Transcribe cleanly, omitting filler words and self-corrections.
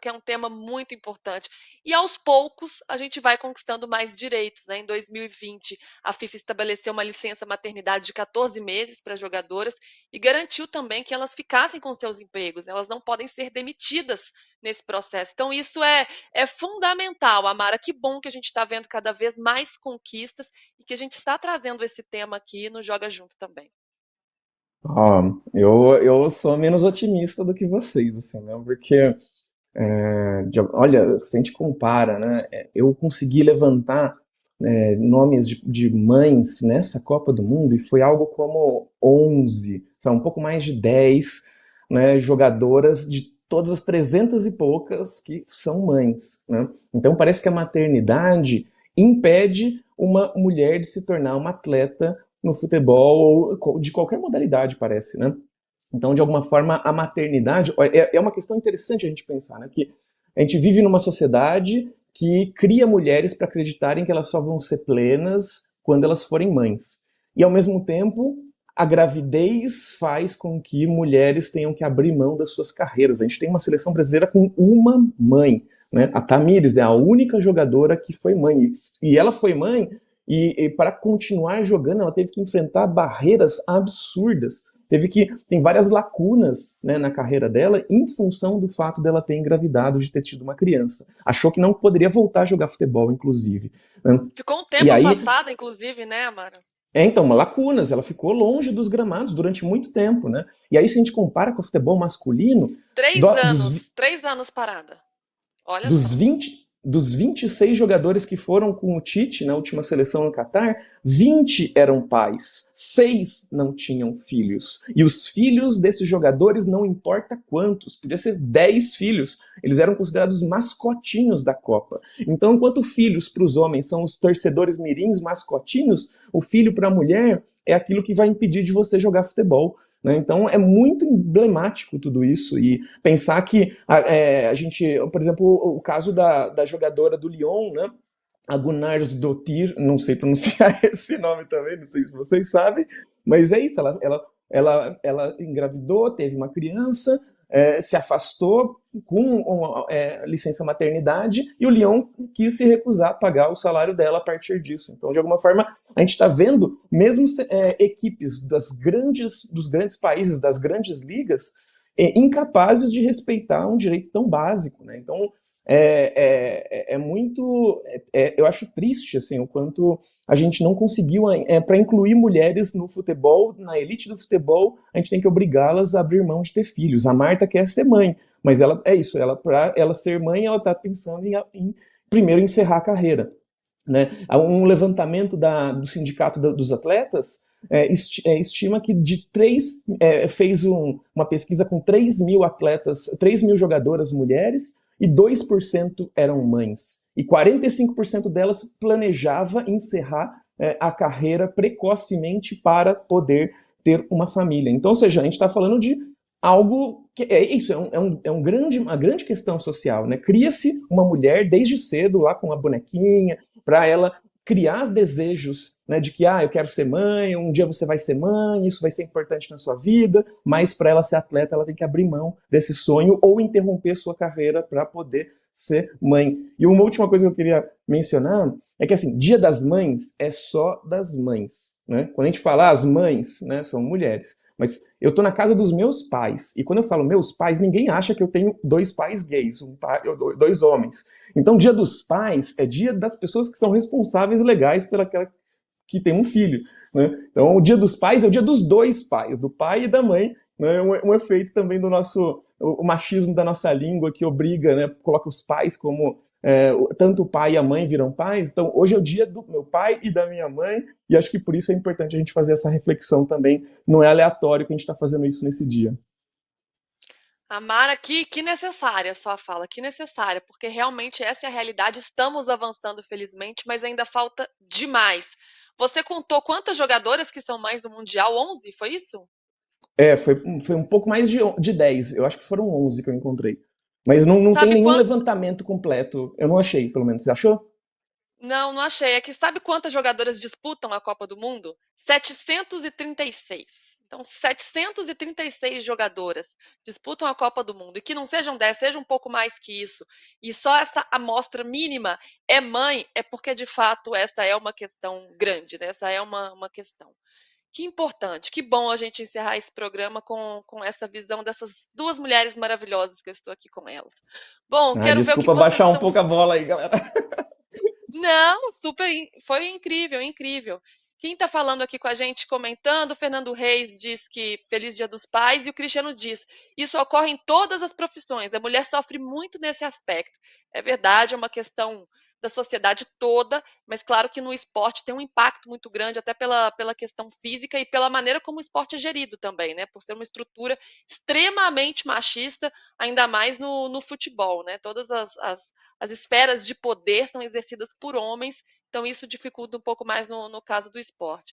porque é um tema muito importante. E aos poucos a gente vai conquistando mais direitos, né? Em 2020, a FIFA estabeleceu uma licença maternidade de 14 meses para jogadoras e garantiu também que elas ficassem com seus empregos. Elas não podem ser demitidas nesse processo. Então, isso é fundamental, Amara. Que bom que a gente está vendo cada vez mais conquistas e que a gente está trazendo esse tema aqui no Joga Junto também. Ó, eu sou menos otimista do que vocês, assim, né? Porque, olha, se a gente compara, né? Eu consegui levantar nomes de mães nessa Copa do Mundo e foi algo como 11, sabe, um pouco mais de 10, né, jogadoras de todas as 300 e poucas que são mães, né? Então parece que a maternidade impede uma mulher de se tornar uma atleta no futebol ou de qualquer modalidade, parece, né? Então, de alguma forma, a maternidade é uma questão interessante a gente pensar, né? Que a gente vive numa sociedade que cria mulheres para acreditarem que elas só vão ser plenas quando elas forem mães. E, ao mesmo tempo, a gravidez faz com que mulheres tenham que abrir mão das suas carreiras. A gente tem uma seleção brasileira com uma mãe, né? A Tamires é a única jogadora que foi mãe. E ela foi mãe e para continuar jogando, ela teve que enfrentar barreiras absurdas. Tem várias lacunas, né, na carreira dela em função do fato dela ter engravidado, de ter tido uma criança. Achou que não poderia voltar a jogar futebol, inclusive, né? Ficou um E tempo aí, afastada, inclusive, né, Amara? então, lacunas, ela ficou longe dos gramados durante muito tempo, né? E aí, se a gente compara com o futebol masculino, Três do- dos, anos, 3 anos parada. Olha Dos só. 20, dos 26 jogadores que foram com o Tite na última seleção no Catar, 20 eram pais, 6 não tinham filhos. E os filhos desses jogadores, não importa quantos, podia ser 10 filhos, eles eram considerados mascotinhos da Copa. Então, enquanto filhos para os homens são os torcedores mirins mascotinhos, o filho para a mulher é aquilo que vai impedir de você jogar futebol. Né? Então é muito emblemático tudo isso e pensar que a gente, por exemplo, o caso da jogadora do Lyon, né? A Gunnarsdottir, não sei pronunciar esse nome também, não sei se vocês sabem, mas é isso, ela engravidou, teve uma criança, se afastou com licença maternidade e o Lyon quis se recusar a pagar o salário dela a partir disso. Então, de alguma forma, a gente está vendo, mesmo equipes dos grandes países, das grandes ligas, incapazes de respeitar um direito tão básico. Né? Então, muito. Eu acho triste assim, o quanto a gente não conseguiu, para incluir mulheres no futebol, na elite do futebol, a gente tem que obrigá-las a abrir mão de ter filhos. A Marta quer ser mãe, mas ela é isso, para ela ser mãe, ela está pensando em primeiro encerrar a carreira. Né? Um levantamento do sindicato dos atletas estima que fez uma pesquisa com 3 mil atletas, 3 mil jogadoras mulheres, e 2% eram mães. E 45% delas planejava encerrar a carreira precocemente para poder ter uma família. Então, ou seja, a gente está falando de algo que é isso, uma grande questão social. Né? Cria-se uma mulher desde cedo lá com a bonequinha, para ela criar desejos, né, de que eu quero ser mãe, um dia você vai ser mãe, isso vai ser importante na sua vida, mas para ela ser atleta ela tem que abrir mão desse sonho ou interromper sua carreira para poder ser mãe. E uma última coisa que eu queria mencionar é que assim, Dia das Mães é só das mães, né? Quando a gente fala as mães, né, são mulheres. Mas eu tô na casa dos meus pais. E quando eu falo meus pais, ninguém acha que eu tenho dois pais gays, dois homens. Então, dia dos pais é dia das pessoas que são responsáveis legais pelaquela que tem um filho. Né? Então, o dia dos pais é o dia dos dois pais, do pai e da mãe. Né? Um efeito também do nosso o machismo da nossa língua que obriga, né, coloca os pais como tanto o pai e a mãe viram pais. Então, hoje é o dia do meu pai e da minha mãe, e acho que por isso é importante a gente fazer essa reflexão também. Não é aleatório que a gente está fazendo isso nesse dia. Amara, que necessária a sua fala, que necessária, porque realmente essa é a realidade. Estamos avançando, felizmente, mas ainda falta demais. Você contou quantas jogadoras que são mães do Mundial? 11, foi isso? Foi um pouco mais de 10. Eu acho que foram 11 que eu encontrei. Mas não tem Sabe nenhum quanto? levantamento completo. Eu não achei, pelo menos. Você achou? Não, não achei. É que sabe quantas jogadoras disputam a Copa do Mundo? 736. Então, 736 jogadoras disputam a Copa do Mundo e que não sejam 10, seja um pouco mais que isso, e só essa amostra mínima é mãe, é porque de fato essa é uma questão grande, né? Essa é uma questão. Que importante, que bom a gente encerrar esse programa com essa visão dessas duas mulheres maravilhosas que eu estou aqui com elas. Bom, Ah, quero ver o que desculpa vocês baixar um estão. pouco a bola aí, galera. Não, super, foi incrível, incrível. Quem está falando aqui com a gente, comentando, o Fernando Reis diz que Feliz Dia dos Pais, e o Cristiano diz, isso ocorre em todas as profissões, a mulher sofre muito nesse aspecto. É verdade, é uma questão da sociedade toda, mas claro que no esporte tem um impacto muito grande, até pela questão física e pela maneira como o esporte é gerido também, né? Por ser uma estrutura extremamente machista, ainda mais no futebol, né? Todas as esferas de poder são exercidas por homens, então isso dificulta um pouco mais no caso do esporte.